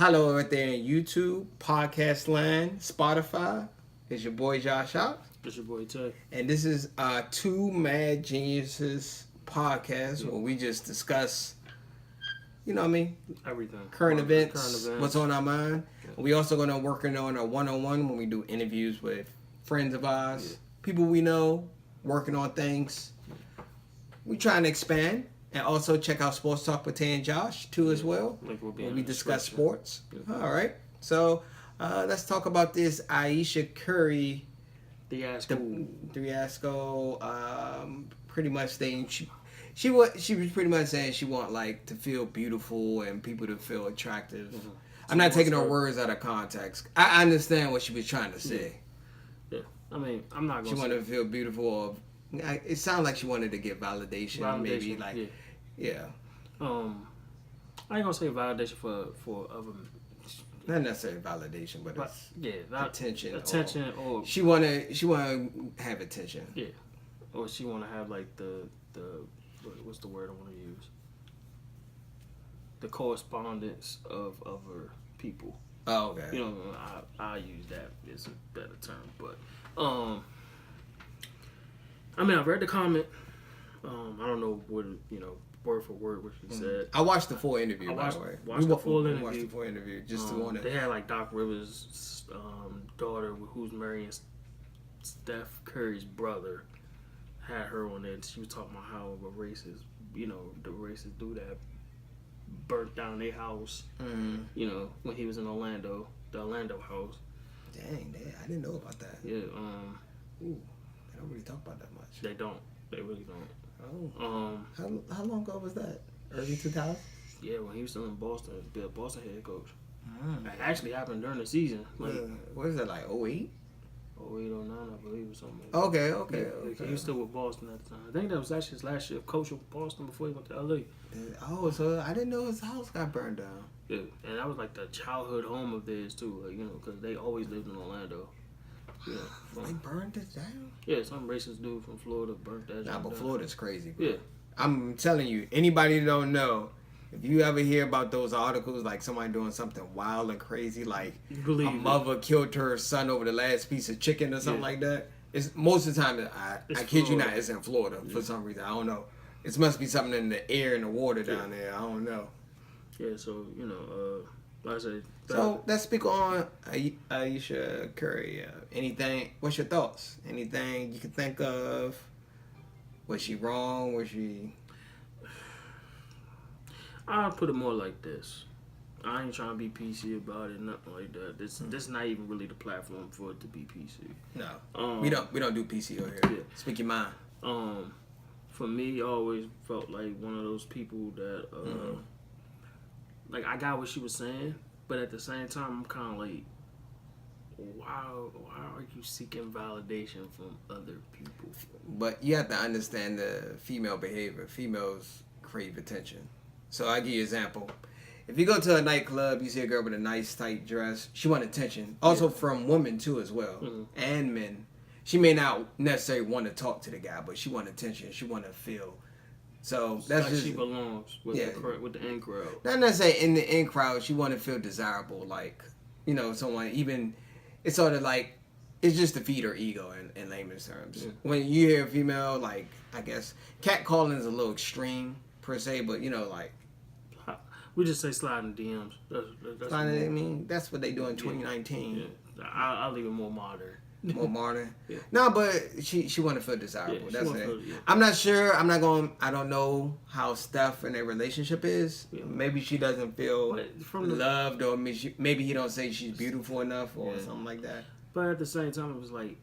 Hello out there in YouTube, Podcast Land, Spotify. It's your boy Josh Hobbs. It's your boy Tay. And this is Two Mad Geniuses podcast where we just discuss, you know what I mean? Everything. Current events, what's on our mind. Yeah. We also going to working on a one-on-one when we do interviews with friends of ours, people we know, working on things. We trying to expand. And also check out Sports Talk with Tay and Josh too as well. Where we discuss sports. Yeah. All right. So let's talk about this Ayesha Curry fiasco. Pretty much saying she was pretty much saying she want like to feel beautiful and people to feel attractive. Mm-hmm. I'm not taking her words out of context. I understand what she was trying to say. Yeah. I mean, I'm not going to. She wanted to feel beautiful. It sounded like she wanted to get validation maybe like. Yeah. I ain't gonna say validation for other. Not necessarily validation, but it's attention, or she wanna have attention. Yeah, or she wanna have like the what's the word I wanna use? The correspondence of other people. Oh, okay. You know, I use that as a better term, but I mean, I've read the comment. I don't know what word for word what she said. I watched the full interview, by the way. Watched the full interview just to want to. They had like Doc Rivers' daughter, who's marrying Steph Curry's brother, had her on there. She was talking about how the racist dude that burnt down their house. Mm-hmm. When he was in Orlando, the Orlando house. Dang, I didn't know about that. Yeah. Ooh, they don't really talk about that much. They don't. They really don't. Oh. How long ago was that? Early 2000s? Yeah, when he was still in Boston, the Boston head coach. It actually happened during the season. Like, what is that, like 08? 08, 09, I believe, or something. Okay. He was still with Boston at the time. I think that was actually his last year of coaching Boston before he went to LA. Oh, so I didn't know his house got burned down. Yeah, and that was like the childhood home of theirs too, because they always lived in Orlando. Yeah, they burned it down? Yeah, some racist dude from Florida burnt that down. But Florida's crazy, bro. Yeah. I'm telling you, anybody that don't know, if you ever hear about those articles, like somebody doing something wild and crazy, like a mother killed her son over the last piece of chicken or something like that, it's most of the time, I kid you not, it's in Florida for some reason. I don't know. It must be something in the air and the water down there. I don't know. Yeah, so, like I said. So let's speak on Ayesha Curry. Anything? What's your thoughts? Anything you can think of? Was she wrong? Was she? I'll put it more like this. I ain't trying to be PC about it, nothing like that. This not even really the platform for it to be PC. No, we don't do PC over here. Yeah. Speak your mind. For me, I always felt like one of those people that like I got what she was saying. But at the same time, I'm kind of like, why are you seeking validation from other people? But you have to understand the female behavior. Females crave attention. So I give you an example. If you go to a nightclub, you see a girl with a nice tight dress, she want attention. Also from women too as well, and men. She may not necessarily want to talk to the guy, but she want attention. She want to feel. So that's like just, she belongs with the in crowd. Not necessarily in the in crowd. She want to feel desirable, like someone. Even it's sort of like it's just to feed her ego in layman's terms. Yeah. When you hear a female, like I guess catcalling is a little extreme per se, but like we just say sliding DMs. That's I mean that's what they do in 2019. Yeah. I'll leave it more modern. More modern. Yeah. No, but she want to feel desirable. That's it. I'm not sure. I don't know how Steph and their relationship is. Yeah. Maybe she doesn't feel loved, or maybe he don't say she's beautiful enough, or something like that. But at the same time, it was like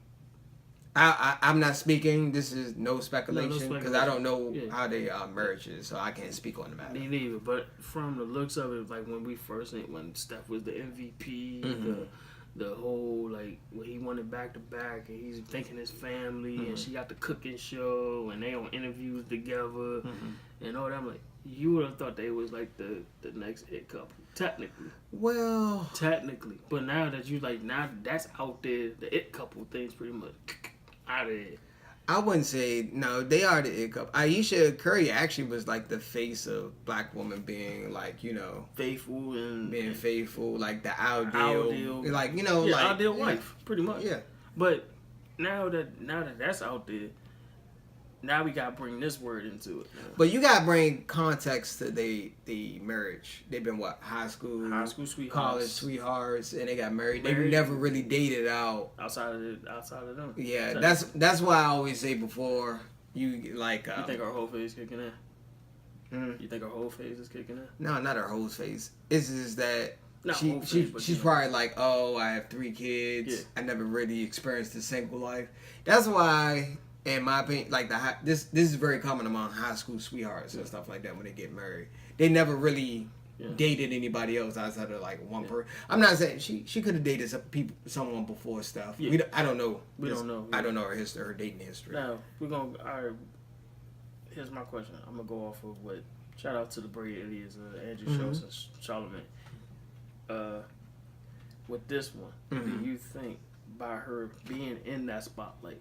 I'm not speaking. This is no speculation because I don't know how they marriage is, so I can't speak on the matter. Me neither. But from the looks of it, like when Steph was the MVP, the whole like when he wanted back to back, and he's thinking his family, and she got the cooking show, and they on interviews together, and all that. I'm like, you would have thought they was like the next it couple, technically. Well, technically, but now that you now that's out there, the it couple thing's pretty much out of there. I wouldn't say no. They are the it couple. Ayesha Curry actually was like the face of black woman being like faithful and being faithful, like the ideal, like like ideal wife, pretty much. Yeah. But now that that's out there, now we gotta bring this word into it. But you gotta bring context to the marriage. They've been high school sweethearts, college sweethearts, and they got married. They never really dated out outside of them. Yeah, that's why I always say before you like. You think our whole phase kicking in? You think our whole phase is kicking in? No, not her whole phase. It's just that. She's probably like, oh, I have 3 kids. Yeah. I never really experienced a single life. That's why, in my opinion, like this is very common among high school sweethearts and stuff like that when they get married. They never really dated anybody else outside of like one person. I'm not saying she could have dated someone before stuff. Yeah. I don't know. We don't know. I don't know her dating history. Now we're gonna. All right, here's my question. I'm gonna go off of what. Shout out to the Brady Idiots, Andrew Schultz and Charlamagne. With this one, do you think by her being in that spotlight,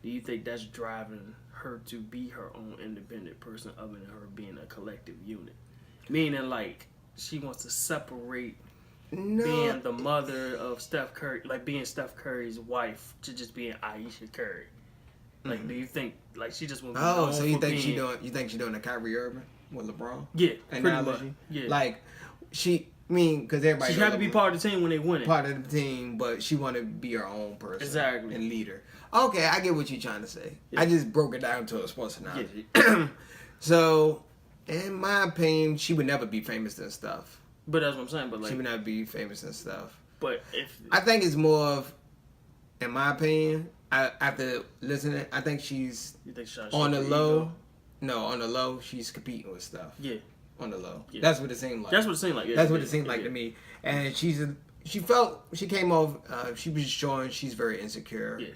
do you think that's driving her to be her own independent person other than her being a collective unit? Meaning, like, she wants to separate being the mother of Steph Curry, like being Steph Curry's wife, to just being Ayesha Curry. Like, do you think, like, she just wants to Oh, so you think she's doing a Kyrie Irving with LeBron? Yeah, analogy? Pretty much. Yeah. Like, because everybody... She had to be part of the team when they win it. Part of the team, but she want to be her own person. Exactly. And leader. Okay, I get what you're trying to say. Yeah. I just broke it down to a sports analogy. Yeah. So, in my opinion, she would never be famous and stuff. But that's what I'm saying. But like, she would not be famous and stuff. But if... I think it's more of, in my opinion, after listening, I think she's on the low. No, on the low, she's competing with stuff. Yeah. On the low. Yeah. That's what it seemed like. That's what it seemed like. Yeah, that's what it seemed like to me. And she came off, she was showing she's very insecure. Yeah.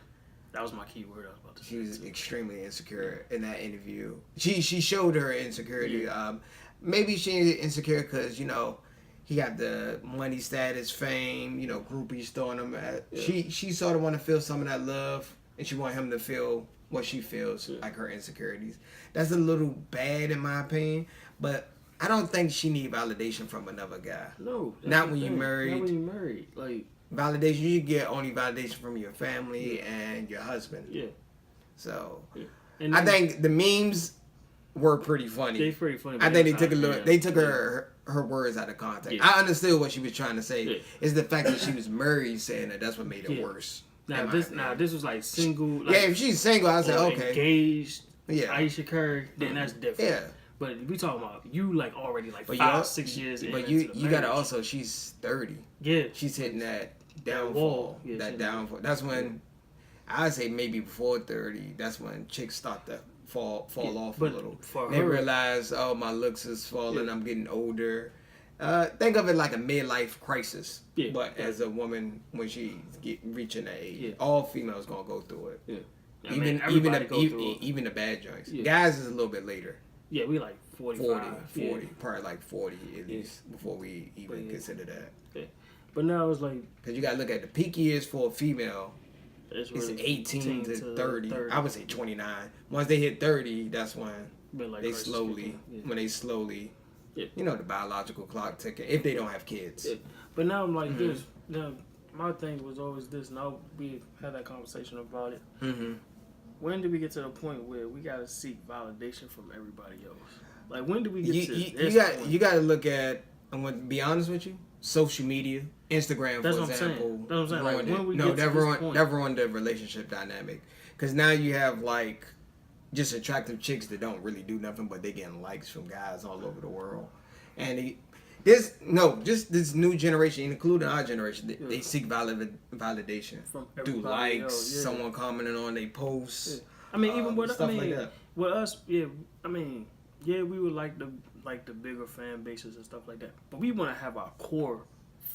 That was my key word I was about to say. She was extremely insecure in that interview. She showed her insecurity. Yeah. Maybe she's insecure because, he got the money, status, fame, groupies throwing him at. Yeah. She sort of want to feel some of that love, and she want him to feel what she feels, like her insecurities. That's a little bad in my opinion, but I don't think she need validation from another guy. No. Not when you're married. Not when you're married. Like, validation, you get only validation from your family and your husband. Yeah. So, and I think the memes were pretty funny. They're pretty funny. I think they took her words out of context. Yeah. I understood what she was trying to say. Yeah. It's the fact that she was married saying that's what made it worse. Now this was like single. Like, if she's single, I said okay. Engaged. Yeah. Ayesha Curry, then that's different. Yeah. But we talking about you like already like 5-6 years. But you gotta also, she's 30. Yeah. She's hitting that downfall. Yeah, that downfall. That's when I say maybe before 30. That's when chicks start to fall off a little. They realize, oh, my looks is falling. I'm getting older. Think of it like a midlife crisis. Yeah. But as a woman, when she reaching that age, all females gonna go through it. Yeah. Even the bad joints. Yeah. Guys is a little bit later. Yeah, we like 45. 40, probably like 40 at least before we even consider that. Yeah. But now it's like... Because you got to look at the peak years for a female. It's really 18 to 30. I would say 29. Once they hit 30, that's when they slowly, the biological clock ticking, if they don't have kids. Yeah. But now I'm like this. Now, my thing was always this, and we had that conversation about it. Mm-hmm. When do we get to the point where we gotta seek validation from everybody else? Like, when do we get to this point? You gotta look at, I'm gonna be honest with you, social media, Instagram, That's for what example. That's what I'm saying. Like, when we get to this point. Never on the relationship dynamic. Because now you have, like, just attractive chicks that don't really do nothing, but they getting likes from guys all over the world. And this new generation, including our generation, they seek validation through likes, someone commenting on their posts. Yeah. I mean, even with stuff like that. With us, we would like the bigger fan bases and stuff like that. But we want to have our core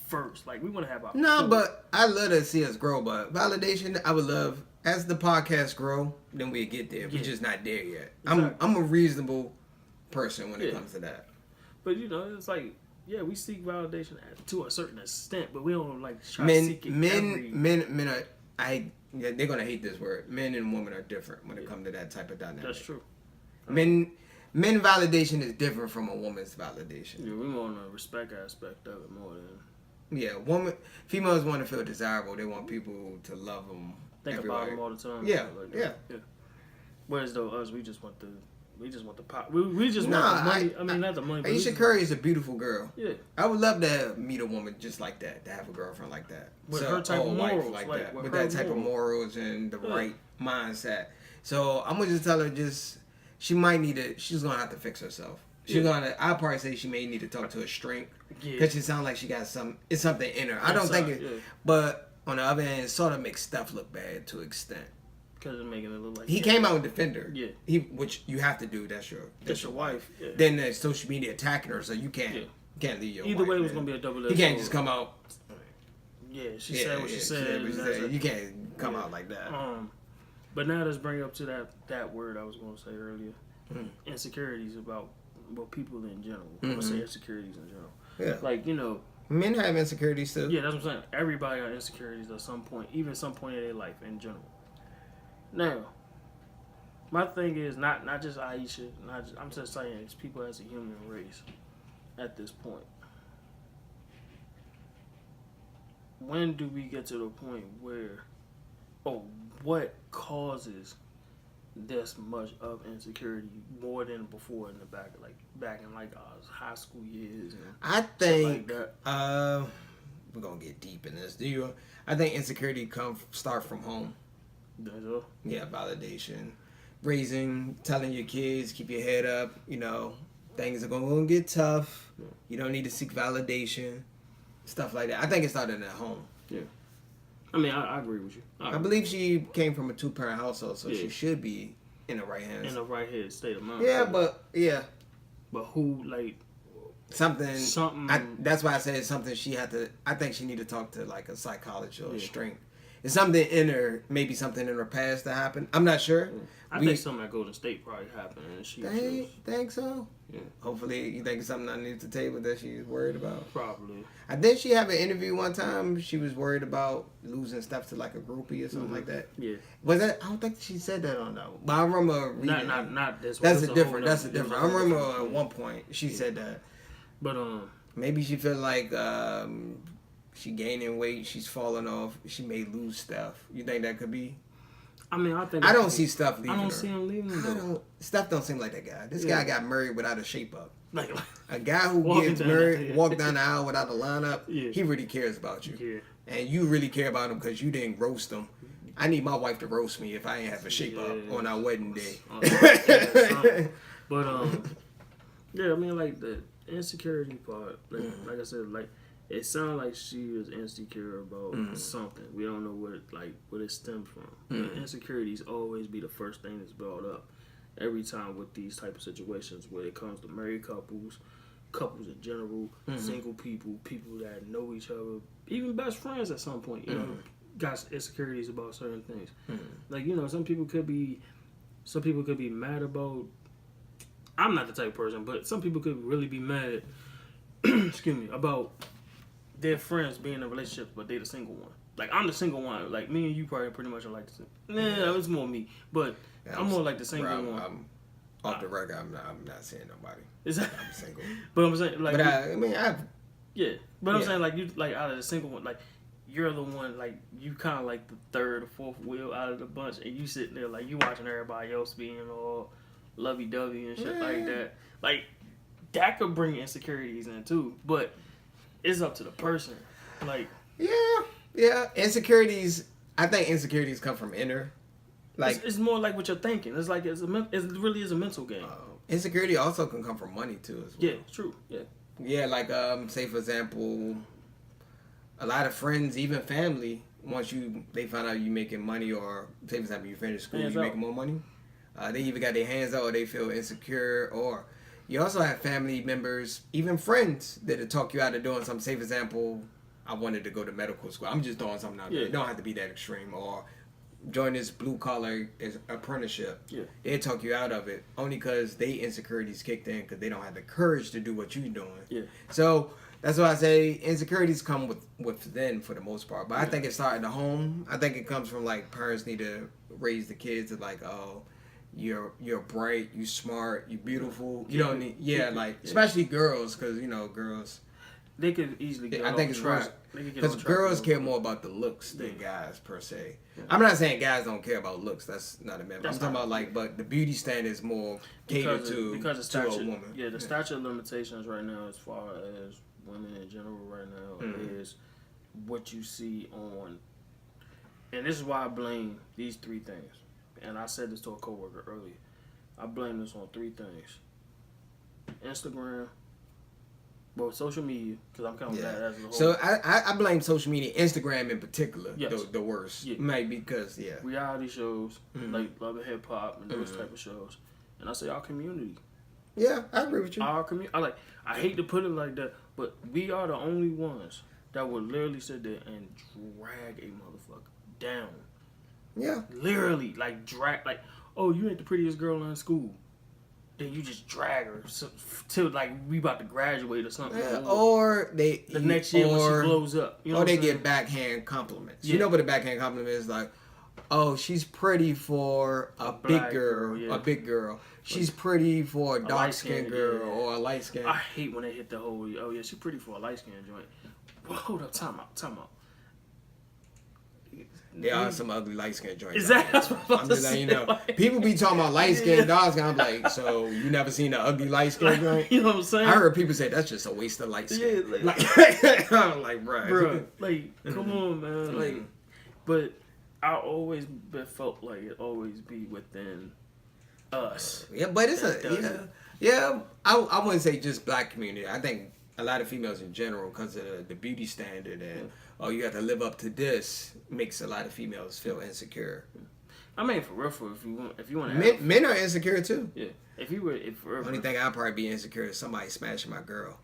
first. Like, we want to have our core. But I love to see us grow. But validation, I would love, as the podcast grow, then we get there. We're just not there yet. Exactly. I'm a reasonable person when it comes to that. But it's like, we seek validation to a certain extent, but we don't like try to seek it. Men Yeah, they're gonna hate this word. Men and women are different when it comes to that type of dynamic. That's true. Men validation is different from a woman's validation. Yeah, we more on the respect aspect of it more than. Yeah, females want to feel desirable. They want people to love them. Think everywhere. about them all the time. Yeah, like yeah. Whereas though us, we just want the pop. We just want the money. I mean, not the money. But Ayesha Curry is a beautiful girl. Yeah. I would love to meet a woman just like that, to have a girlfriend like that. With her type of morals. Like that. With that type of morals and the right mindset. So I'm going to just tell her she's going to have to fix herself. I'll probably say she may need to talk to a shrink. Because she sounds like she got it's something in her. I don't think it, but on the other hand, it sort of makes stuff look bad to an extent. Because it's making it look like he came out and defended her. Yeah. Which you have to do. That's your wife. Yeah. Then there's social media attacking her, so you can't leave your Either wife, way, it was gonna be a double-edged sword. You can't sword. just come out. Yeah, she said what she said. You can't come out like that. But now let's bring up to that word I was gonna say earlier. Insecurities about people in general. I'm gonna say insecurities in general. Yeah. Like, men have insecurities too. Yeah, that's what I'm saying. Everybody got insecurities at some point, even some point in their life in general. Now, my thing is not just Ayesha. I'm just saying it's people as a human race at this point. When do we get to the point where, what causes this much of insecurity more than before in the back in our high school years? And I think like that? We're gonna get deep in this. I think insecurity start from home. Yeah, validation, telling your kids, keep your head up. Things are gonna get tough. You don't need to seek validation, stuff like that. I think it started at home. Yeah, I mean, I agree with you. I believe she came from a 2-parent household, so she should be in the right hands. In the right head state of mind. Yeah, but who something? That's why I said something. I think she need to talk to a psychologist or a shrink. It's something in her, maybe something in her past that happened. I'm not sure. I think something at Golden State probably happened, and she think so. Yeah. Hopefully, you think it's something underneath the table that she's worried about. Probably. I think she had an interview one time. She was worried about losing stuff to a groupie or something like that. Yeah. Was that? I don't think she said that on that one. But I remember reading. Not this one. That's a different. I remember at one point she said that. But maybe she feel like she gaining weight. She's falling off. She may lose stuff. You think that could be? I mean, I don't see stuff leaving. I don't see him leaving. Stuff don't seem like that guy. This guy got married without a shape up. Like a guy who gets married, walk down the aisle without a lineup. Yeah. He really cares about you. Yeah. And you really care about him because you didn't roast him. I need my wife to roast me if I ain't have a shape up on our wedding day. But yeah, I mean, the insecurity part. Like I said, it sounded like she was insecure about something. We don't know what it stemmed from. Insecurities always be the first thing that's brought up every time with these type of situations where it comes to married couples in general, single people that know each other, even best friends at some point. Got insecurities about certain things. Some people could be mad about. I'm not the type of person, but some people could really be mad. Excuse me, about their friends being in a relationship, but they the single one. I'm the single one. Me and you probably pretty much are like the same. Nah, it's more me. But I'm more like the single one. I'm off the record. I'm not saying nobody. I'm single. But I'm saying But I'm saying you out of the single one, you're the one you kind of the third or fourth wheel out of the bunch, and you sitting there you watching everybody else being all lovey-dovey and shit like that. That could bring insecurities in too, but it's up to the person. Yeah. Insecurities. I think insecurities come from inner. It's more what you're thinking. It's it really is a mental game. Insecurity also can come from money too, as well. Yeah, it's true. Yeah. Yeah, say for example, a lot of friends, even family, once they find out you making money, or say for example you finish school, you making more money. They either got their hands out, or they feel insecure, or you also have family members, even friends, that'll talk you out of doing something. Say for example, I wanted to go to medical school. I'm just throwing something out there. It don't have to be that extreme. Or join this blue collar apprenticeship. Yeah. They talk you out of it only because they insecurities kicked in because they don't have the courage to do what you're doing. Yeah. So That's why I say insecurities come within for the most part. But I think it started at home. I think it comes from like parents need to raise the kids to like, oh, you're bright, you smart, you beautiful. You don't need especially girls, because girls. They could easily get I think it's right. Because girls care more about the looks than guys, per se. Yeah. I'm not saying guys don't care about looks. That's not a myth. I'm talking about, like, but the beauty standard is more catered to a woman. Yeah, the statute limitations right now, as far as women in general right now, is what you see on... And this is why I blame these 3 things. And I said this to a coworker earlier. I blame this on 3 things. Instagram... Well, social media, because I'm counting that as a whole. So I blame social media, Instagram in particular, the worst. Yeah. Maybe because, reality shows, like Love and Hip Hop and those type of shows. And I say our community. Yeah, I agree with you. Our community. I hate to put it like that, but we are the only ones that would literally sit there and drag a motherfucker down. Yeah. Literally, drag, oh, you ain't the prettiest girl in school. Then you just drag her till we about to graduate or something. Yeah, or the next year when she blows up. You know or they get backhand compliments. Yeah. You know what a backhand compliment is? Like, oh, she's pretty for a big girl. Yeah. A big girl. She's pretty for a dark skinned girl or a light skinned. I hate when they hit the whole, oh yeah, she's pretty for a light skinned joint. Well, hold up, time out. There are some ugly light skinned joints. Exactly. I'm just letting you know. People be talking about light skinned dogs, and I'm like, so you never seen an ugly light skinned joint? You know what I'm saying? I heard people say that's just a waste of light skin. Yeah, I'm like, bro, come on, man. But I always felt like it always be within us. Yeah, but it's I wouldn't say just black community. I think a lot of females in general, because of the beauty standard and you have to live up to this, makes a lot of females feel insecure. I mean, for real, if you want to, men are insecure too. Yeah, only thing I'd probably be insecure is somebody smashing my girl.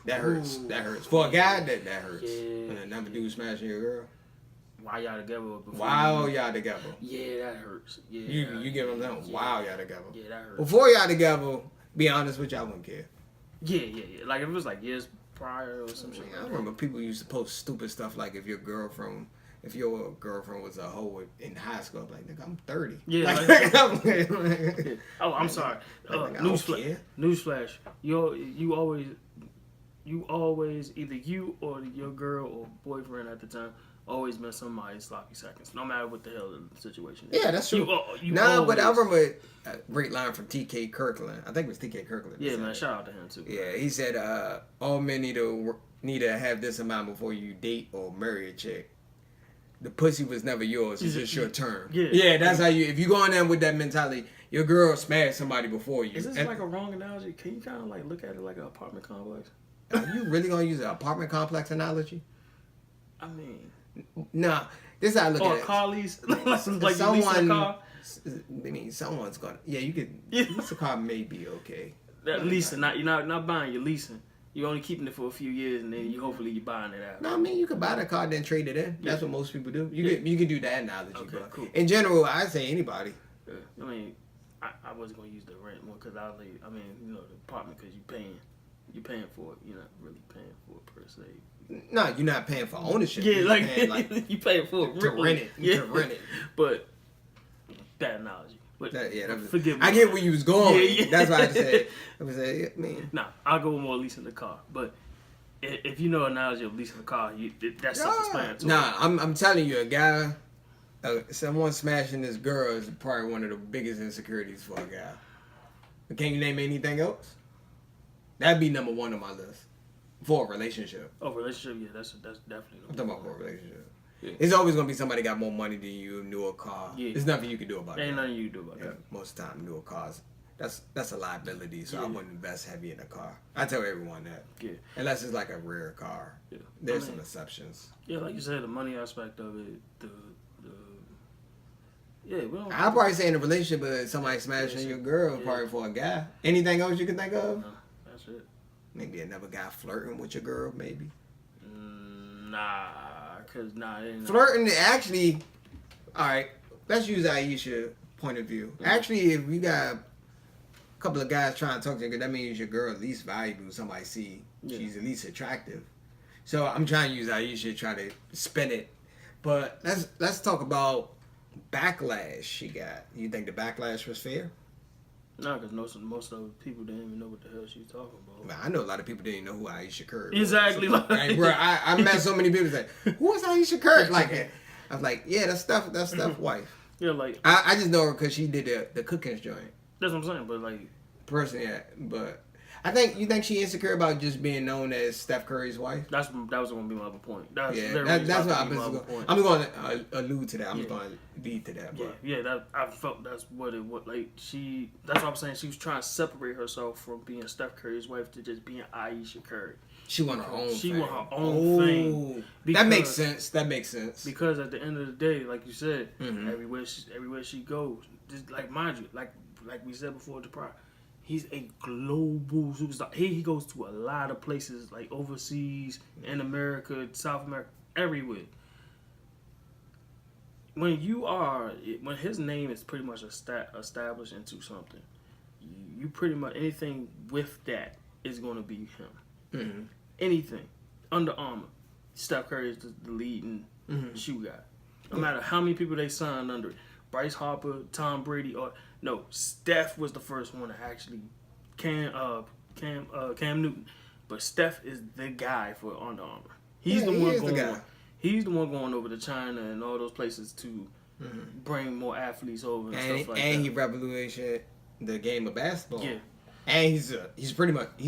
That hurts. Ooh. That hurts for a guy. That hurts. Yeah. And another dude smashing your girl. While y'all together. Y'all together. Yeah, that hurts. Yeah, you get what I'm saying? While y'all together. Yeah, that hurts. Before y'all together, be honest with y'all, I wouldn't care. Yeah. Like if it was years prior or some shit. I remember people used to post stupid stuff like if your girlfriend was a hoe in high school, I'm like, nigga, I'm 30. Yeah. Oh, I'm sorry. Newsflash. You always either you or your girl or boyfriend at the time always been somebody's sloppy seconds, no matter what the hell the situation is. Yeah, that's true. But I remember a great line from T.K. Kirkland. I think it was T.K. Kirkland. Yeah, man, shout out to him too. Yeah, he said, all men need to have this amount before you date or marry a chick. The pussy was never yours. It's just your turn. Yeah, that's how if you go in there with that mentality, your girl smashed somebody before you. Is this like a wrong analogy? Can you kind of look at it like an apartment complex? Are you really gonna use an apartment complex analogy? I mean, nah. This is how I look at it. Or car lease, someone's gonna. Yeah, you could. Lease a car may be okay. That leasing, you're not buying. You're leasing. You're only keeping it for a few years, and then hopefully you're buying it out. No, I mean you could buy the car then trade it in. That's what most people do. You can do that analogy. Okay, but cool. In general, I say anybody. I mean, I wasn't gonna use the rent one because the apartment because you're paying for it. You're not really paying for it per se. No, you're not paying for ownership. Yeah, you paying for it to rent it. Yeah. To rent it. But bad analogy. But forgive me. I get where you was going. Yeah. That's why I said. Nah, I'll go with more leasing the car. But if you know an analogy of leasing the car, that's self-explanatory. Nah, I'm telling you, a guy, someone smashing this girl is probably one of the biggest insecurities for a guy. But can you name anything else? That'd be number one on my list. For a relationship. Oh, relationship, yeah, that's definitely. I'm talking about for a relationship. Yeah. It's always gonna be somebody got more money than you, newer car. Yeah. There's nothing you can do about it. Ain't nothing you can do about that. Most of the time, newer cars. That's a liability, so I wouldn't invest heavy in a car. I tell everyone that. Yeah. Unless it's like a rare car. Yeah. There's some exceptions. Yeah, like you said, the money aspect of it, I'll probably say in a relationship, but somebody smashing your girl, probably for a guy. Anything else you can think of? No, that's it. Maybe another guy flirting with your girl, maybe. Flirting actually. All right, let's use Ayesha point of view. Mm-hmm. Actually, if you got couple of guys trying to talk to you, because that means your girl at least valuable. Somebody see she's at least attractive. So I'm trying to use Ayesha, try to spin it. But let's talk about backlash she got. You think the backlash was fair? No, because most of the people didn't even know what the hell she was talking about. Man, I know a lot of people didn't know who Ayesha Curry was. Exactly. So, like, bro, I met so many people that say, who is Ayesha Curry? Like, I was like, yeah, that's Steph's wife. Yeah, like I just know her because she did the cooking joint. That's what I'm saying, but like Personally, yeah, but you think she insecure about just being known as Steph Curry's wife? that was going to be my other point. That's what I'm going to allude to that. I'm going to lead to that. But. That I felt that's what it was. Like that's what I'm saying. She was trying to separate herself from being Steph Curry's wife to just being Ayesha Curry. She want her own. She want her own thing. That makes sense. Because at the end of the day, like you said, everywhere she goes, just like mind you, like we said before, the prior. He's a global superstar. He goes to a lot of places, like overseas, in America, South America, everywhere. When his name is pretty much established into something, you pretty much, anything with that is going to be him. Mm-hmm. Anything. Under Armour. Steph Curry is the leading shoe guy. No matter how many people they signed under it. Bryce Harper, Tom Brady, no, Steph was the first one to actually Cam Newton, but Steph is the guy for Under Armour. He's the one going over to China and all those places to bring more athletes over and stuff like that. And he revolutionized the game of basketball. Yeah. And he's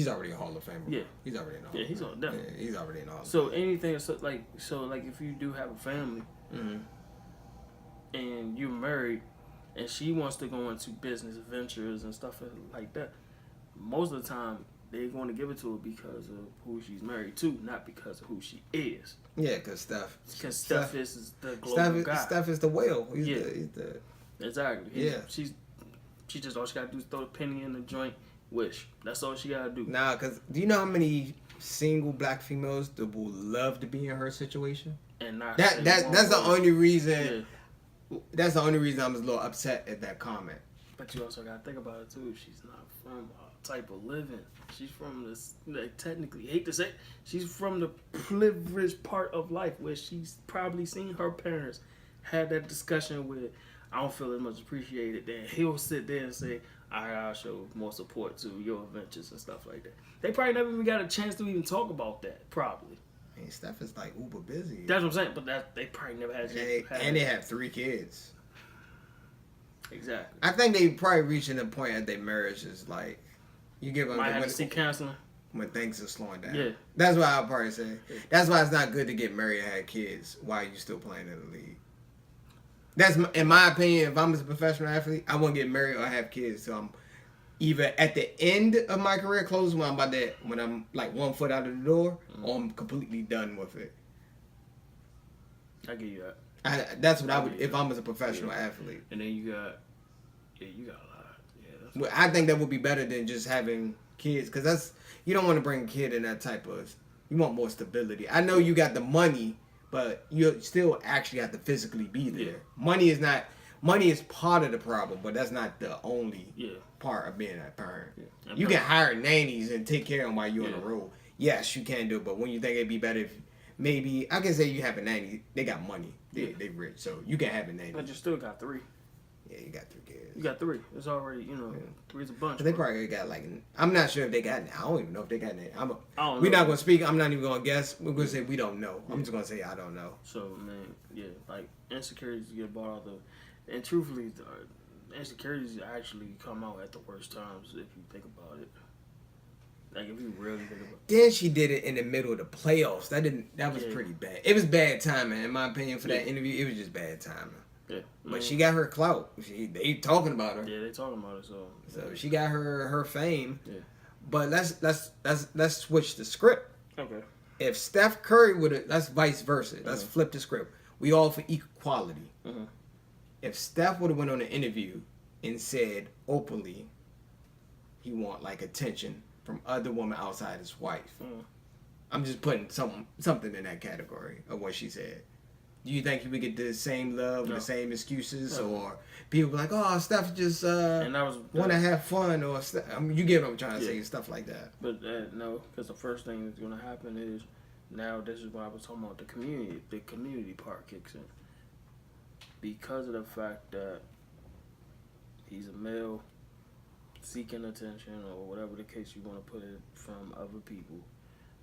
already a Hall of Famer. Yeah. He's already in the Hall. Yeah, he's on definitely. Yeah, he's already in the Hall of Fame. So anything like if you do have a family and you're married and she wants to go into business ventures and stuff like that, most of the time they're going to give it to her because of who she's married to, not because of who she is. Yeah, because Steph is the global guy. Steph is the whale. He's the exactly. Yeah. She just all she got to do is throw the penny in the joint. Wish. That's all she got to do. Nah, because do you know how many single black females that will love to be in her situation? And not that's the only reason. Yeah. That's the only reason I'm a little upset at that comment. But you also got to think about it too. She's not from a type of living. She's from this, technically, hate to say, she's from the privileged part of life where she's probably seen her parents had that discussion with, I don't feel as much appreciated. Then he'll sit there and say, I'll show more support to your adventures and stuff like that. They probably never even got a chance to even talk about that, probably. I mean, Steph is like uber busy. That's what I'm saying, but they probably never had a chance. And they have 3 kids. Exactly. I think they probably reaching a point at their marriage is like, you give them might have to seek counseling when things are slowing down. Yeah. That's why I'll probably say. That's why it's not good to get married and have kids while you're still playing in the league. That's in my opinion. If I'm a professional athlete, I won't get married or have kids. So I'm either at the end of my career, close when I'm like 1 foot out of the door, or I'm completely done with it. I give you that. That's what I would if I was a professional athlete. And then you got a lot. Yeah, I think that would be better than just having kids, because you don't want to bring a kid in that type of. You want more stability. I know you got the money, but you still actually have to physically be there. Yeah. Money is part of the problem, but that's not the only part of being a parent. Yeah. You can hire nannies and take care of them while you're on the road. Yes, you can do it, but when you think it'd be better if maybe, I can say you have a nanny, they got money. They rich, so you can have a nanny. But you still got 3. Yeah, you got 3 kids. You got 3. It's already, 3's a bunch. They probably got I'm not sure if they got, I don't even know if they got nanny. We're not going to speak, I'm not even going to guess. We're going to say we don't know. I'm just going to say I don't know. So, man, like, Insecurities get bought out and truthfully, Insecurities actually come out at the worst times if you think about it. Like, if you really think about it. Then she did it in the middle of the playoffs. That was pretty bad. It was bad timing, in my opinion, for that interview. It was just bad timing. Yeah. But she got her clout. They talking about her. Yeah, they talking about her, So she got her fame. Yeah. But let's switch the script. Okay. If Steph Curry that's vice versa. Let's flip the script. We all for equality. Mm-hmm. If Steph would have went on an interview and said openly he want like attention from other women outside his wife, I'm just putting something in that category of what she said. Do you think he would get the same love or the same excuses, or people be like, "Oh, Steph just want to have fun," or you get what I'm trying to say, stuff like that. But no, because the first thing that's going to happen is now this is what I was talking about. The community part kicks in because of the fact that he's a male seeking attention or whatever the case you want to put it from other people.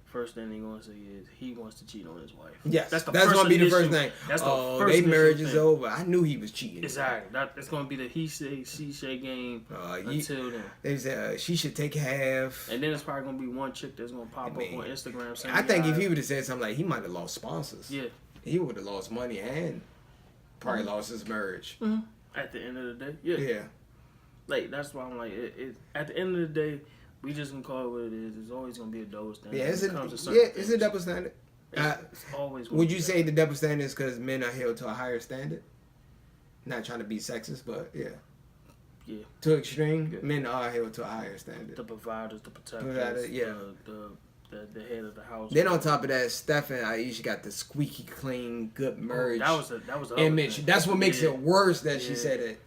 First thing they're gonna say is he wants to cheat on his wife. Yes, that's gonna be the first thing. That's their marriage is over. I knew he was cheating. Exactly. It's gonna be the he say she say game until then. They say she should take half. And then it's probably gonna be one chick that's gonna pop up on Instagram saying. I think if he would have said something like he might have lost sponsors. Yeah. He would have lost money and probably lost his marriage. Mm-hmm. At the end of the day, yeah. Like that's why I'm like, at the end of the day. We just gonna call it what it is. There's always gonna be a double standard. Yeah, it's a double standard. It's always. Would you say the double standard is because men are held to a higher standard? Not trying to be sexist, but yeah. To extreme, men are held to a higher standard. The providers, the protectors, the head of the house. Then on top of that, Steph and Ayesha got the squeaky clean, good marriage. That was image. That's what makes it worse that she said it.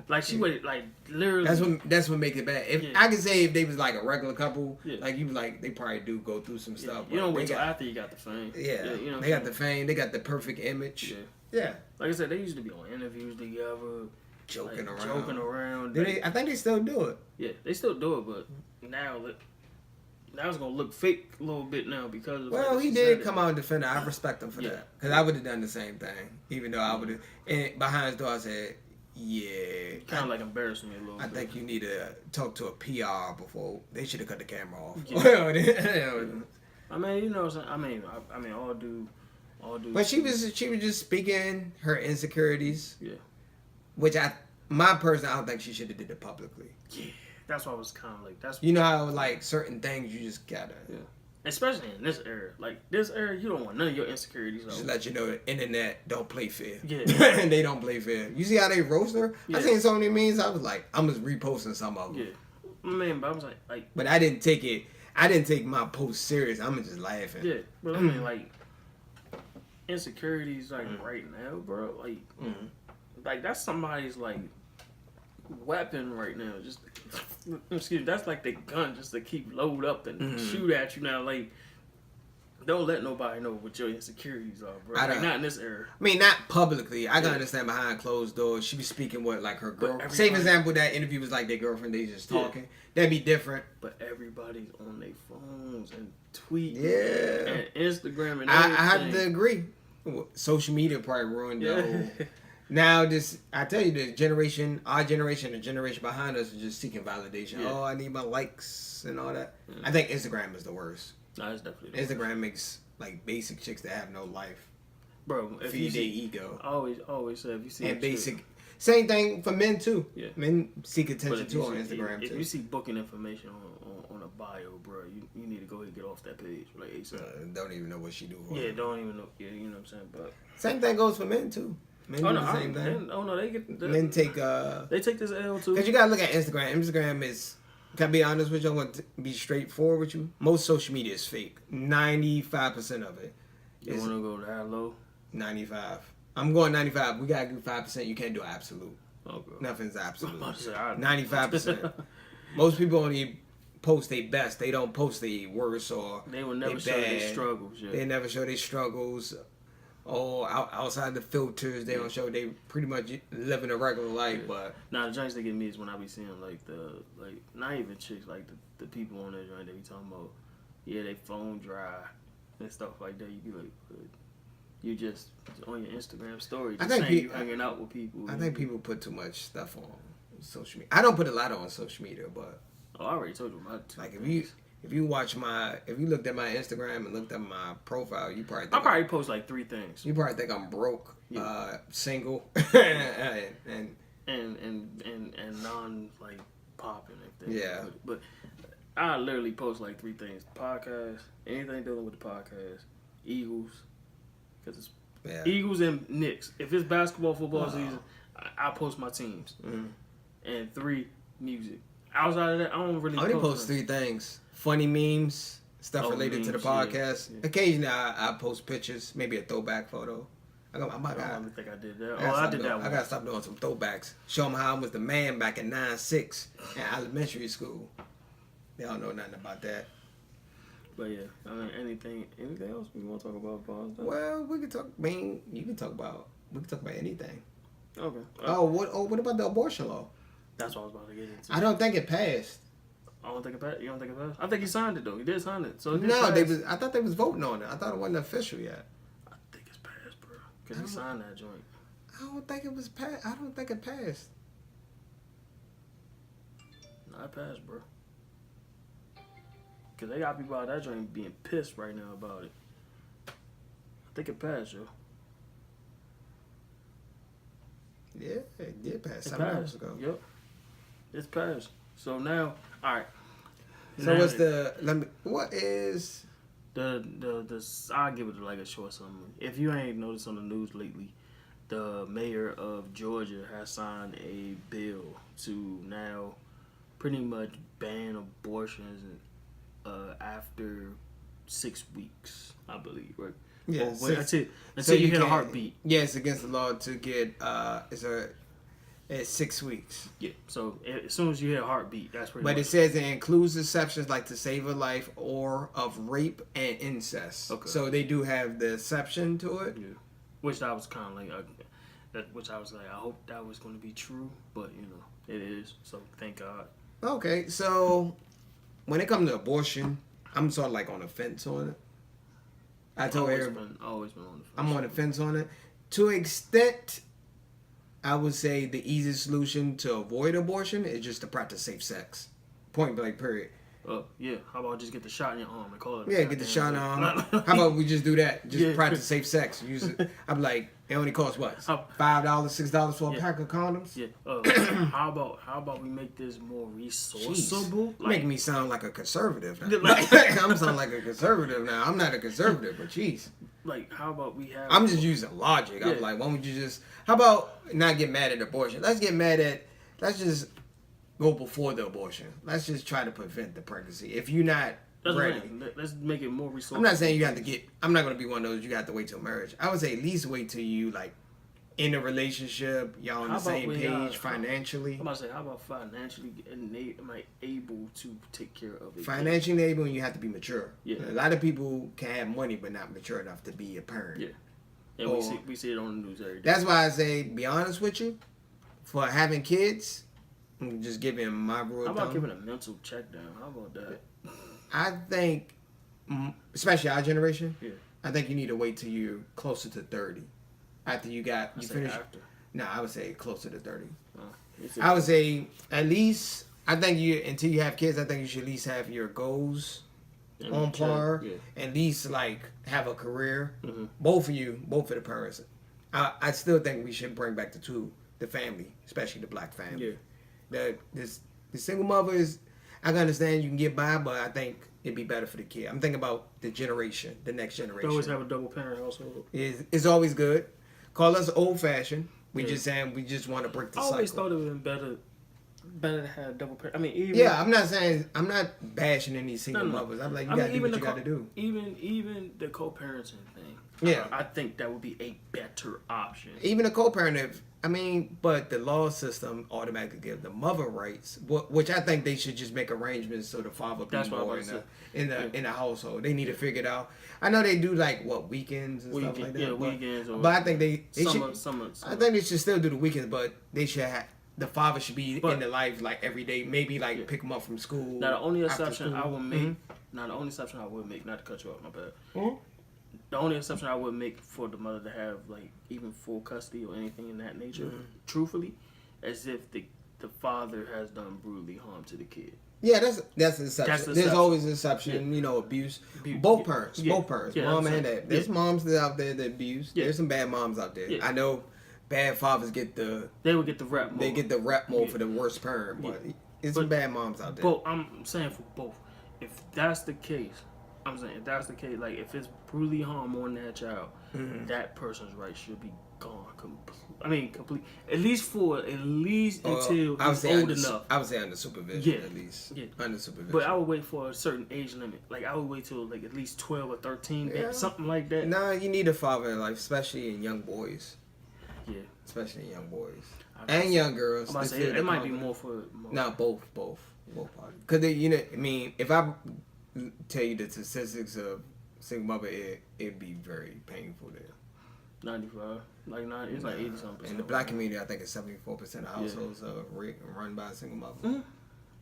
Like she would literally. That's what makes it bad. If I could say if they was like a regular couple, like you like they probably do go through some stuff. You don't wait till after you got the fame. You know they got the fame. They got the perfect image. Yeah. Like I said, they used to be on interviews together, joking around. I think they still do it. Yeah, they still do it, but now it's gonna look fake a little bit now because of. Well, he did come out and defend her. I respect him for that because I would have done the same thing, even though I would have. And behind his door, I said. Yeah, kind of like embarrassed me a little. I bit. think you need to talk to a PR before they should have cut the camera off. I mean, you know, what I'm saying? I mean, all do. But she was just speaking her insecurities. Yeah. Which my person, I don't think she should have did it publicly. Yeah, that's why I was kind of like that's. You know how like certain things you just gotta. Yeah. Especially in this era. Like, this era, you don't want none of your insecurities. Just let you know the internet don't play fair. Yeah. And they don't play fair. You see how they roast her? Yeah. I seen so many memes, I was like, I'm just reposting some of them. Yeah. Man, but I was like... But I didn't take my post serious. I'm just laughing. Yeah. But I mean, like, insecurities, like, right now, bro, like, like, that's somebody's, like, weapon right now. Just... Excuse me, that's like the gun just to keep load up and shoot at you now. Like, don't let nobody know what your insecurities are, bro. Like, not in this era. I mean, not publicly. I can understand behind closed doors. She be speaking with like her girl. Same example, that interview was like their girlfriend. They just talking. That'd be different. But everybody's on their phones and tweeting. Yeah. And Instagram and everything. I have to agree. Social media probably ruined the whole. Now, I tell you, our generation, the generation behind us is just seeking validation. Yeah. Oh, I need my likes and all that. Yeah. I think Instagram is the worst. No, it's definitely the worst. Instagram makes like basic chicks that have no life. Bro, if feed their ego. I always say if you see and basic. Chick, same thing for men too. Yeah. Men seek attention too on Instagram too. If you see booking information on a bio, bro, you need to go ahead and get off that page. Like ASAP. Don't even know what she do. Yeah, don't even know. Yeah, you know what I'm saying. But same thing goes for men too. Men do the same thing. They get. Men take. They take this L too. Because you gotta look at Instagram. Instagram is. Can I be honest with you? I'm going to be straightforward with you. Most social media is fake. 95% of it. You want to go that low? 95. I'm going 95. We got to do 5%. You can't do absolute. Okay. Nothing's absolute. 95%. Most people only post their best. They don't post their worst or they will never show their struggles. Yeah. They never show their struggles. Or outside the filters, they don't show they pretty much living a regular life. But now the joints that get me is when I be seeing like not even chicks, like the people on that joint they be talking about, they phone dry and stuff like that. You be like, you just on your Instagram story, just saying you hanging out with people. I think people put too much stuff on social media. I don't put a lot on social media, but I already told you about it. Like if you looked at my Instagram and looked at my profile, you probably think I probably post like 3 things. You probably think I'm broke, single, and non like popping and things. Yeah. But I literally post like 3 things: podcast, anything dealing with the podcast, Eagles, because it's Eagles and Knicks. If it's basketball, football season, I post my teams. And 3, music. Outside of that, I don't really. I only post 3 things. Funny memes, stuff related to the podcast. Yeah. Occasionally, I post pictures, maybe a throwback photo. I don't think I did that. I did that one. I gotta stop doing some throwbacks. Show them how I was the man back in 9-6 in elementary school. They don't know nothing about that. But yeah, I mean, anything else we want to talk about? Well, we can talk. I mean, we can talk about anything. Okay. What about the abortion law? That's what I was about to get into. I don't think it passed. I don't think it passed. You don't think it passed? I think he signed it though. He did sign it. So I thought they was voting on it. I thought it wasn't official yet. I think it's passed, bro. Because he signed that joint. I don't think it was passed. I don't think it passed. Nah, it passed, bro. Because they got people out that joint being pissed right now about it. I think it passed, yo. Yeah, it did pass. It 7 hours passed. ago. Yep. It's passed. So now, all right. So what's what is I'll give it like a short summary. If you ain't noticed on the news lately, the mayor of Georgia has signed a bill to now pretty much ban abortions after 6 weeks, I believe, right? Yeah, until you hit a heartbeat. Yeah, it's against the law to get it's 6 weeks. Yeah, so as soon as you hit a heartbeat, that's pretty. But much it says it includes exceptions like to save a life or of rape and incest. Okay. So they do have the exception to it. Yeah. Which I was kind of like, I hope that was going to be true, but you know, it is. So thank God. Okay, so when it comes to abortion, I'm sort of like on the fence on it. I told everybody, always been on the fence. I'm on the fence on it. To an extent, I would say the easiest solution to avoid abortion is just to practice safe sex. Point blank, period. Yeah. How about just get the shot in your arm and call it? Yeah, get the shot in your arm. How about we just do that? Just practice safe sex. Use it. I'm like, it only costs what? $5, $6 for a pack of condoms? Yeah. How about we make this more resourceable? Like, make me sound like a conservative now. I'm sounding like a conservative now. I'm not a conservative, but jeez. Like, how about we have... I'm just using logic. I'm like, why don't you just... How about not get mad at abortion? Let's just go before the abortion. Let's just try to prevent the pregnancy. If you're not ready... Let's make it more resourceful. I'm not saying you have to get... I'm not going to be one of those you have to wait till marriage. I would say at least wait till you, like, in a relationship, y'all on the same page financially. I'm about to say, how about financially able to take care of it? Financially able, and you have to be mature. Yeah. A lot of people can have money but not mature enough to be a parent. Yeah. And we see it on the news every day. That's why I say, be honest with you, for having kids, I'm just giving my rule. How about giving a mental check down? How about that? I think, especially our generation, yeah. I think you need to wait till you're closer to 30. After you finish. After. No, I would say closer to 30. I would say at least, I think until you have kids, I think you should at least have your goals on par. Yeah. At least like have a career. Mm-hmm. Both of the parents. I still think we should bring back the family, especially the black family. Yeah. The single mother is, I can understand you can get by, but I think it'd be better for the kid. I'm thinking about the next generation. They always have a double parent household. It's always good. Call us old fashioned. We just saying we just want to break the cycle. I always thought it would have been better to have double parent. I mean, I'm not bashing any single mothers. I'm like, you gotta do what you gotta do. Even the co-parenting thing. Yeah, I think that would be a better option. Even a co-parent. But the law system automatically gives the mother rights, which I think they should just make arrangements so the father be more in the household. They need to figure it out. I know they do like weekends and stuff like that. Yeah, weekends. But I think they should. Summer. I think they should still do the weekends, but they should the father should be in the life like every day. Maybe pick them up from school. Now the only exception I would make. Not to cut you off, my bad. Mm-hmm. The only exception I would make for the mother to have even full custody or anything in that nature, truthfully, as if the father has done brutally harm to the kid. Yeah, that's an exception. There's always an exception, abuse. Both parents, mom and dad. There's moms out there that abuse. Yeah. There's some bad moms out there. Yeah. I know bad fathers they would get the rep more. They get the rep more for the worst parent, but there's some bad moms out there. But I'm saying for both. If that's the case, if it's brutally harm on that child, that person's rights should be gone completely. I mean, complete. At least until he's old enough. I would say under supervision, at least. Yeah. Under supervision. But I would wait for a certain age limit. Like, I would wait till, like, at least 12 or 13, something like that. Nah, you need a father in life, especially in young boys. Yeah. Especially in young boys. And young girls. I'm about to say, it might be more for... Nah, both parties. Because, I mean, if I tell you the statistics of single mother, it'd be very painful there. 95. Like, it's like 80-something. In the black community, I think it's 74% of households are run by a single mother. Mm-hmm.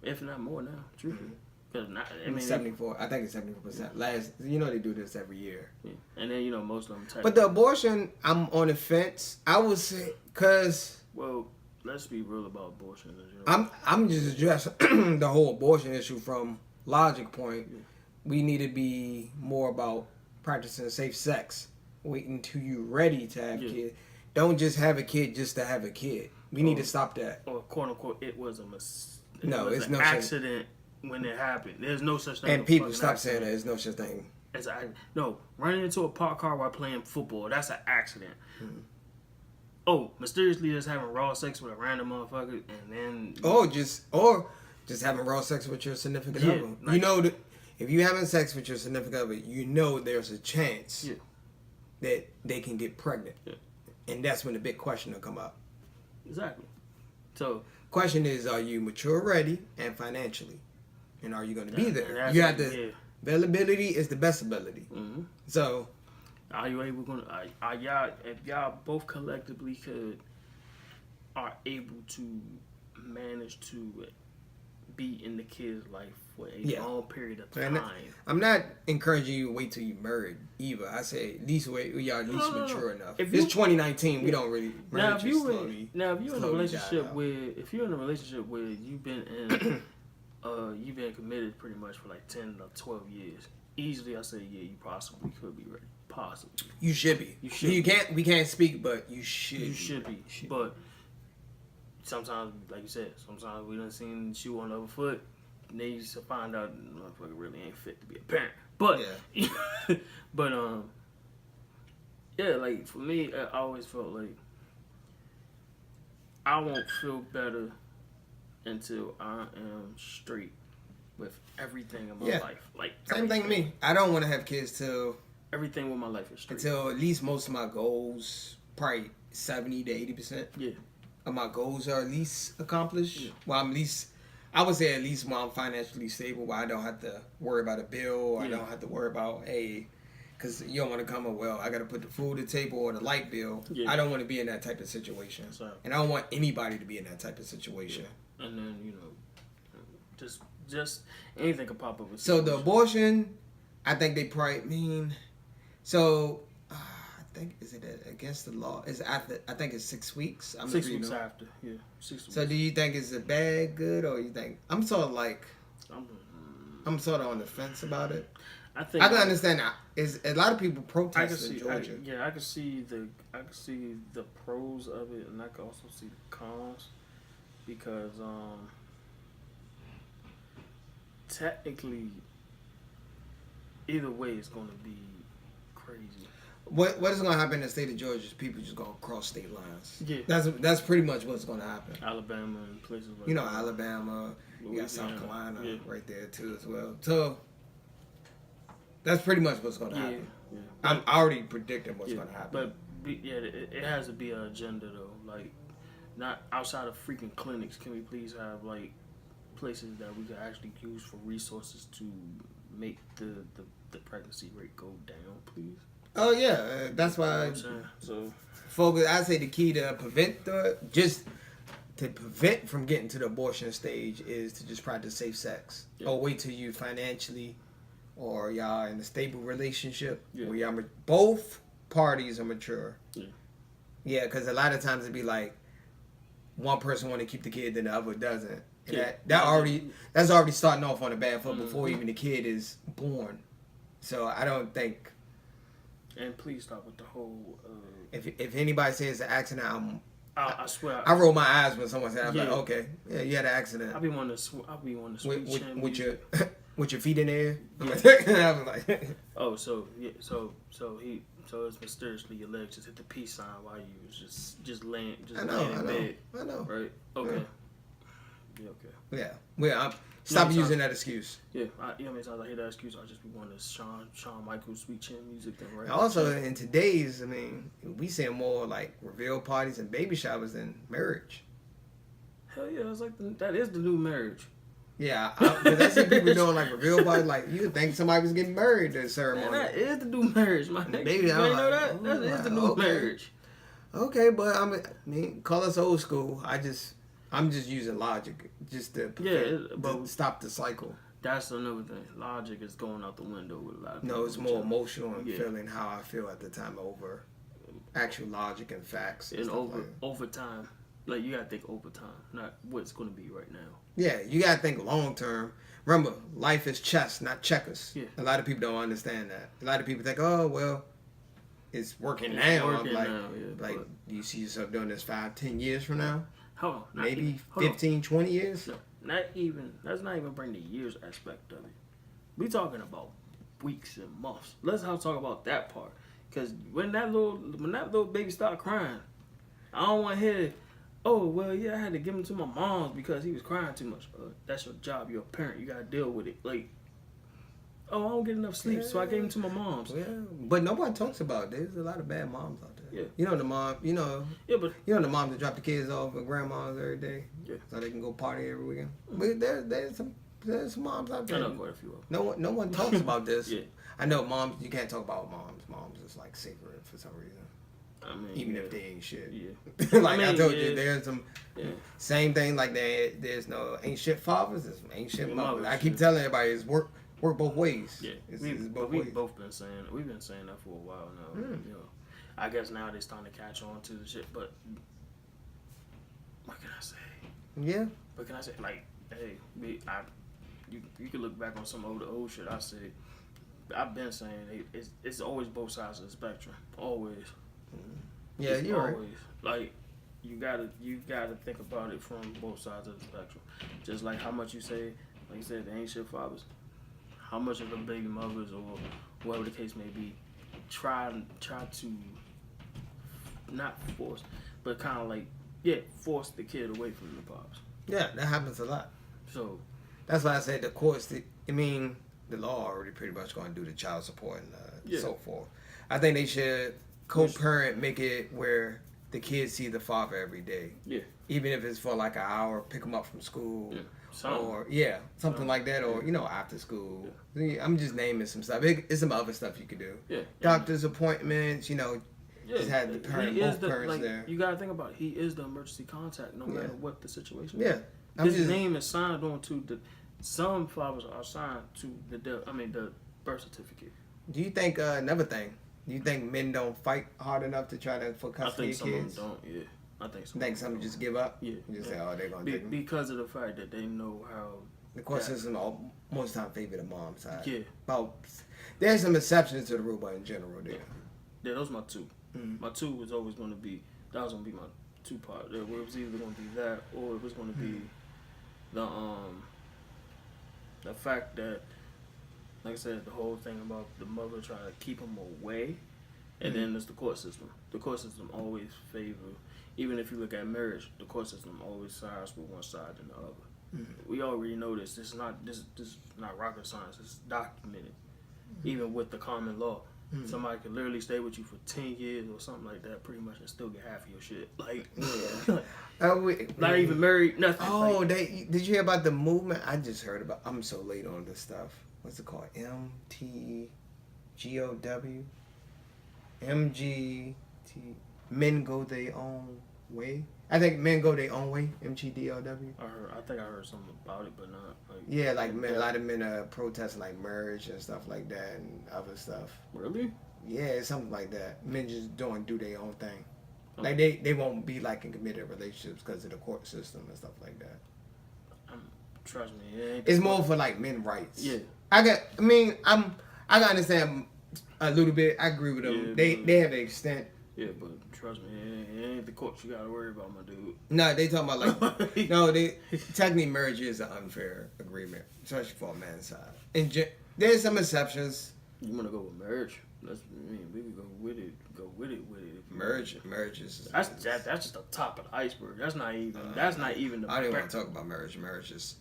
If not more now, truthfully. I mean, 74. I think it's 74%. They do this every year. Yeah. And then, most of them... But the abortion, I'm on the fence. I would say, because... Well, let's be real about abortion. I'm just addressing the whole abortion issue from logic point. Yeah. We need to be more about practicing safe sex. Wait until you're ready to have kids. Don't just have a kid just to have a kid. We need to stop that. Or quote unquote, it was a mistake. No, it's no accident when it happened. There's no such thing. And people stop saying that. There's no such thing. Running into a parked car while playing football, that's an accident. Mm-hmm. Oh, mysteriously just having raw sex with a random motherfucker, and then just having raw sex with your significant other. Like, if you're having sex with your significant other, there's a chance that they can get pregnant. Yeah. And that's when the big question will come up. Exactly. So, question is, are you mature, ready, and financially? And are you going to be there? You have availability is the best ability. Mm-hmm. So, are you able if y'all both collectively are able to manage to be in the kid's life for a long period of time. I'm not encouraging you to wait till you're married either. I say at least wait, y'all at least mature enough. If it's 2019, we don't really. If you're in a relationship where you've been committed pretty much for like 10 or 12 years, easily I say you possibly could be ready. Possibly. You should be. We can't speak, but you should. You should be. But sometimes, like you said, sometimes we done seen the shoe on the other foot. And they used to find out the motherfucker really ain't fit to be a parent. But, like for me, I always felt like I won't feel better until I am straight with everything in my life. Like same thing to me. I don't want to have kids till everything with my life is straight. Until at least most of my goals, probably 70 to 80%. Yeah. Of my goals are at least accomplished. Yeah. Well, I would say at least while I'm financially stable, where I don't have to worry about a bill. I don't have to worry about, because you don't want to come up, I got to put the food at the table or the light bill. Yeah. I don't want to be in that type of situation. And I don't want anybody to be in that type of situation. Yeah. And then, just anything could pop up. So the abortion, I think they probably I think is it against the law? Is after? I think it's 6 weeks. 6 weeks after, 6 weeks. So do you think it's a bad good, or you think I'm sort of like I'm sort of on the fence about it? I can understand that. Is a lot of people protest in Georgia. I can see the pros of it, and I can also see the cons because technically either way it's going to be crazy. What is going to happen in the state of Georgia is people just going to cross state lines. Yeah. That's pretty much what's going to happen. Alabama and places like that. Alabama, Louisiana, you got South Carolina right there too as well. So that's pretty much what's going to happen. Yeah. I'm already predicting what's going to happen. But it has to be an agenda though. Like, not outside of freaking clinics. Can we please have like places that we can actually use for resources to make the pregnancy rate go down, please? Oh yeah, that's why. Focus. I say the key to prevent from getting to the abortion stage is to just practice safe sex, or wait till you financially, or y'all in a stable relationship where y'all both parties are mature. Yeah, because a lot of times it'd be like one person want to keep the kid, then the other doesn't. That's already starting off on a bad foot before even the kid is born. So I don't think. And please stop with the whole. If anybody says it's an accident, I swear. I roll my eyes when someone says, "I'm like, okay, you had an accident." I'll be one to switch with your feet in the air. I'm like, so So it's mysteriously your legs just hit the peace sign while you was just laying in bed. I know. Right? Okay. Yeah, okay. Yeah. Well, stop using that excuse. Yeah, you know how many times I hear that excuse? I just be wanting this Shawn Michaels Sweet Chin music thing, right? Also, in today's, I mean, we seeing more like reveal parties and baby showers than marriage. Hell yeah, it's like that is the new marriage. Yeah, because I see people doing like reveal parties. Like you would think somebody was getting married at the ceremony. Man, that is the new marriage, my nigga. Baby, You I'm ain't know like, that? That is the new marriage. Okay, but I mean, call us old school. I'm just using logic just to stop the cycle. That's another thing. Logic is going out the window with a lot of people. No, it's more emotional and feeling how I feel at the time over actual logic and facts. And over time. Like, you gotta think over time, not what's gonna be right now. Yeah, you gotta think long term. Remember, life is chess, not checkers. Yeah. A lot of people don't understand that. A lot of people think, oh, well, it's working now. Do you see yourself doing this 5-10 years from now? Hold on. Maybe 15, 20 years? No, let's not even bring the years aspect of it. We talking about weeks and months. Let's not talk about that part. Because when that little baby start crying, I don't want to hear, oh, well, yeah, I had to give him to my mom's because he was crying too much. That's your job. You're a parent. You got to deal with it. Like, oh, I don't get enough sleep, so I gave him to my mom's. Yeah, but nobody talks about it. There's a lot of bad moms out there. Yeah. You know the the moms that drop the kids off at grandma's every day, so they can go party every weekend. But there's some moms out there. I know quite a few of them. No one talks about this. Yeah. I know moms. You can't talk about moms. Moms is like sacred for some reason. I mean, even if they ain't shit. Yeah. Like I told you, there's some same thing. Like there's no ain't shit fathers. There's some ain't shit mothers. I keep telling everybody, it's work both ways. Yeah, we've both been saying that for a while now. You know, I guess now they're starting to catch on to the shit. But what can I say? Yeah. What can I say? Like, hey, you can look back on some old shit. I've been saying it's always both sides of the spectrum. Always. Yeah, you're always right. Like, you gotta think about it from both sides of the spectrum. Just like how much you say, like you said, the ain't shit fathers. How much of the baby mothers or whatever the case may be try to not force, but kind of like force the kid away from the pops. Yeah, that happens a lot. So that's why I said the courts. The law already pretty much going to do the child support and so forth. I think they should co-parent, make it where the kids see the father every day. Yeah. Even if it's for like an hour, pick them up from school. Yeah. Something like that, or after school. Yeah. I'm just naming some stuff. It's some other stuff you could do. Yeah. Doctor's appointments. Just had both parents there. You gotta think about it. He is the emergency contact, no matter what the situation. Yeah. His name is signed on to some fathers are signed to the birth certificate. Do you think another thing? Do you think men don't fight hard enough to try to for custody of kids? I think some of them don't. Yeah. I think some. Think some just give up? Yeah. Just say, oh, they're gonna take them. Because of the fact that they know how. The court system most time favor the mom's side. Yeah. Well, there's some exceptions to the rule, but in general, yeah, those are my two. Mm-hmm. My two was always going to be my 2 part. It was either going to be that, or it was going to be the fact that, like I said, the whole thing about the mother trying to keep him away, and then there's the court system. The court system always favor. Even if you look at marriage, the court system always sides with one side than the other. Mm-hmm. We already know this. This is not rocket science. It's documented, even with the common law. Mm-hmm. Somebody could literally stay with you for 10 years or something like that, pretty much, and still get half of your shit. Like, not even married, nothing. Oh, did you hear about the movement? I just heard about. I'm so late on this stuff. What's it called? MTGOW? MGT. Men go their own way. I think men go their own way. MGDOW. I think I heard something about it, but not like. Yeah, like men, a lot of men are protesting like marriage and stuff like that and other stuff. Really? Yeah, something like that. Men just do their own thing. Oh. Like they won't be like in committed relationships because of the court system and stuff like that. Trust me, it's more for like men rights. Yeah. I can understand a little bit. I agree with them. Yeah, they have an extent. Yeah, but trust me, it ain't the courts you gotta worry about, my dude. No, they talking about like technically marriage is an unfair agreement, especially for a man's side. And there's some exceptions. You wanna go with marriage? We could go with it. Marriage is. That's just the top of the iceberg. That's not even. That's not even the. I don't even want to talk about marriage. Marriage is.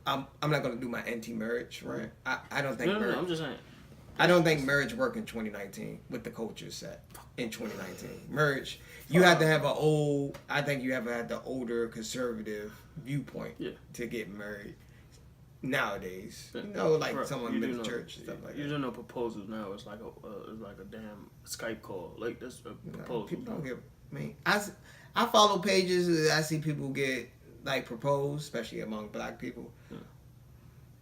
I'm not gonna do my anti-marriage, right? I don't think. No, I'm just saying. I don't think marriage worked in 2019 with the culture set in 2019. Marriage, you have to have I think you have to have the older conservative viewpoint to get married nowadays. You know, like someone in the church and stuff like that. You don't know proposals now. It's like a damn Skype call. Like that's a proposal. People don't get. I mean, I follow pages. I see people get like proposed, especially among black people.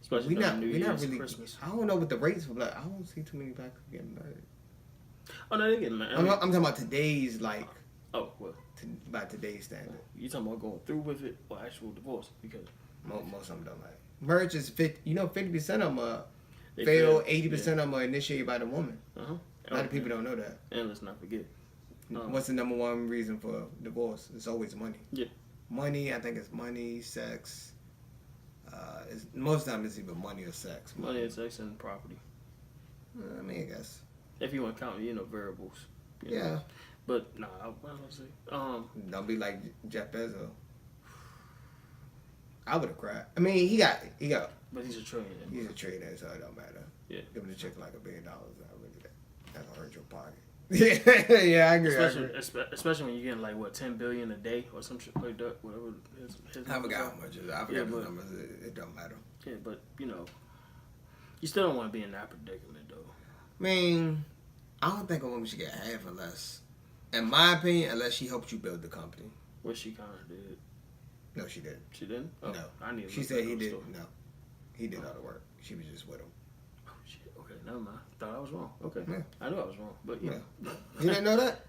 Especially we not really. Christmas. I don't know what the rates for black. I don't see too many black people getting married. Oh no, they getting married. I'm talking about today's like. Oh well. By today's standard. You talking about going through with it or actual divorce? Because most of them don't like. Marriage is 50% of them fail. 80% of them are initiated by the woman. A lot of people don't know that. And let's not forget. What's the number one reason for divorce? It's always money. Yeah. Money. I think it's money, sex. Most of the time it's either money or sex. Money and sex and property. I mean, I guess. If you want to count, variables. Yeah. But nah, what was I gonna say? Don't be like Jeff Bezos. I would have cried. I mean, he got. But he's a trillionaire. He's a trillionaire, so it don't matter. Yeah. Giving the chick like $1 billion, that's gonna hurt your pocket. Yeah, I agree. Especially when you're getting like what $10 billion a day or some shit like that. Whatever his I forgot how much it is. I forgot the numbers. It don't matter. Yeah, but you still don't want to be in that predicament though. I mean, I don't think a woman should get half unless, in my opinion, unless she helped you build the company. Well, she kind of did. No, she didn't. She didn't? Oh, no. I need to She said he did. No. He did all the work. She was just with him. Oh, shit. Okay, never mind. Thought I was wrong. Okay. Yeah. I knew I was wrong, but yeah. You didn't know that?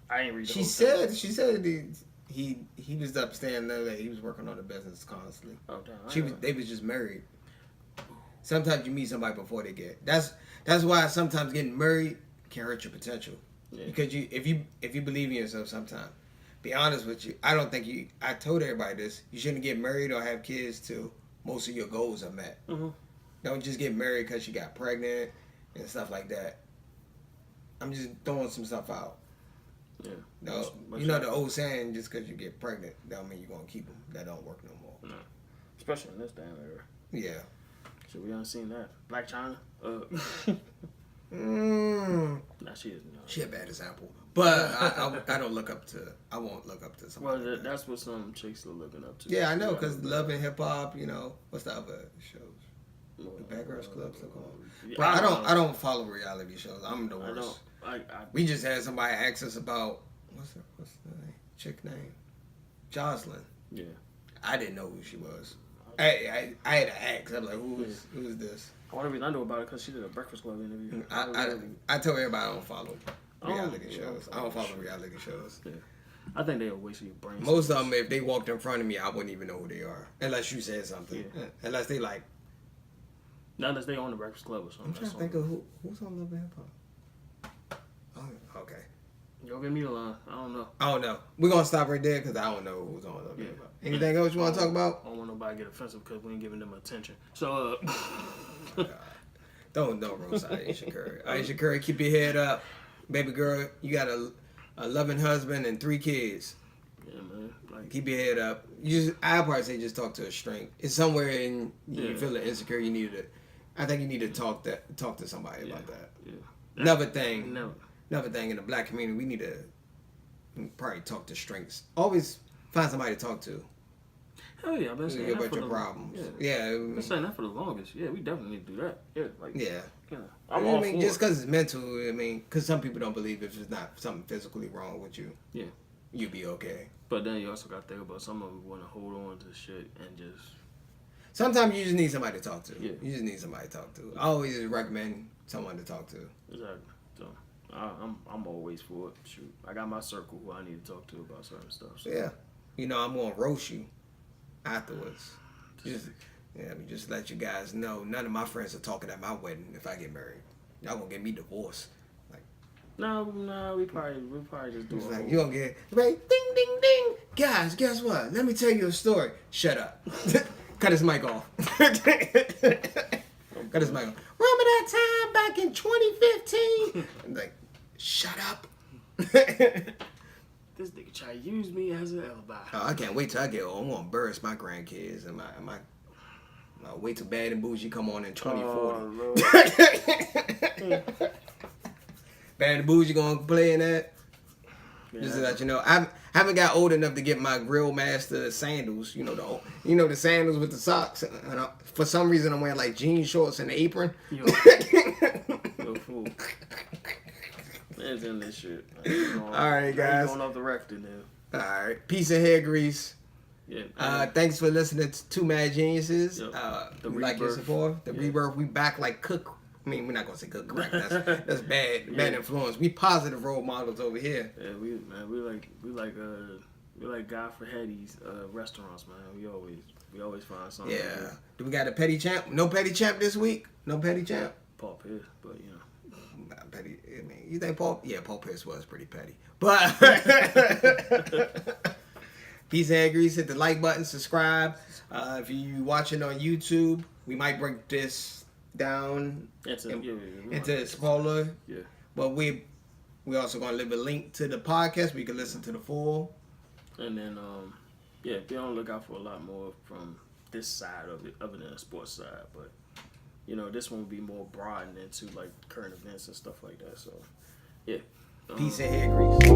I ain't read the She whole said thing. he was upstanding though that he was working on the business constantly. Oh, damn. They was just married. Sometimes you meet somebody before they get. That's why sometimes getting married can hurt your potential. Yeah. Because if you believe in yourself sometimes. Be honest with you, I don't think I told everybody this. You shouldn't get married or have kids till most of your goals are met. Mm-hmm. Don't just get married because you got pregnant and stuff like that. I'm just throwing some stuff out. Yeah. No, the old saying, just because you get pregnant, don't mean you're going to keep them. That don't work no more. No. Especially in this damn era. Yeah. So we done seen that. Black China? Nah, she is. No. She a bad example. But I don't look up to. I won't look up to somebody. Well, like that's what some chicks are looking up to. Yeah, I know, because Love and Hip Hop. What's the other shows? The Bad Girls Club, so called. But I don't follow reality shows. I'm the worst. We just had somebody ask us about what's the chick name? Jocelyn. Yeah. I didn't know who she was. I had to ask. I'm like, who is this? The only reason I know about it because she did a Breakfast Club interview. I tell everybody I don't follow reality shows. I don't follow reality shows. Yeah. I think they're a waste of your brain. Most of them, if they walked in front of me, I wouldn't even know who they are. Unless you said something. Yeah. Unless they like... Not unless they own the Breakfast Club or something. I'm trying to think of who's on Love and Hip Hop. Oh, okay. Don't give me the line. I don't know. I don't know. We're going to stop right there because I don't know who's on Love and Hip Hop. Anything else you want to talk about? I don't want nobody to get offensive because we ain't giving them attention. So, Don't roast Ayesha Curry. Ayesha Curry, keep your head up. Baby girl, you got a loving husband and 3 kids. Yeah, man. Keep your head up. I'd probably say just talk to a strength. It's somewhere in you feel insecure. You need to. I think you need to talk to somebody about that. Yeah. Another thing in the black community, we need to probably talk to strengths. Always find somebody to talk to. Hell yeah, I've been saying that about your problems. Yeah. I've been saying that for the longest. Yeah, we definitely need to do that. Yeah, yeah. I'm all for just because it's mental. Because some people don't believe if it's not something physically wrong with you. Yeah. You'll be okay. But then you also got to think about some of them want to hold on to shit and just... Sometimes you just need somebody to talk to. Yeah. You just need somebody to talk to. I always recommend someone to talk to. Exactly. So, I'm always for it. Shoot. I got my circle who I need to talk to about certain stuff. So. Yeah. I'm going to roast you afterwards. Just let you guys know, none of my friends are talking at my wedding if I get married. Y'all going to get me divorced. No, we probably just do it. You gonna get right? Ding, ding, ding. Guys, guess what? Let me tell you a story. Shut up. Cut his mic off. Got this mic on. Remember that time back in 2015? I'm like, shut up. This nigga try to use me as an alibi. Oh, I can't wait till I get old. I'm gonna embarrass my grandkids and my wait till Bad and Bougie come on in 2040. Oh, Bad and Bougie gonna play in that. yeah, Just to let you know, I haven't got old enough to get my Grill Master sandals. You know the sandals with the socks. And for some reason, I'm wearing like jean shorts and an apron. Yo, fool. It's in this shit. All right, guys. Going off the record now. All right, piece of hair grease. Yeah. Thanks for listening to Two Mad Geniuses. Yep. We like your support. The rebirth. We back like cook. I mean, we're not gonna say cook correct. That's bad. Bad influence. We positive role models over here. Yeah, we like God for Hetty's restaurants, man. We always find something. Yeah. Do we got a petty champ? No petty champ this week. No petty champ. Paul Pierce, but you know. Petty. I mean, you think Paul? Yeah, Paul Pierce was pretty petty. But piece of hair grease. Hit the like button. Subscribe. If you watching on YouTube, we might break this down into smaller. Yeah. But we also gonna leave a link to the podcast where you can listen to the full. And then be on the lookout for a lot more from this side of it, other than the sports side. But you know, this one will be more broadened into like current events and stuff like that. So yeah. Piece of hair grease.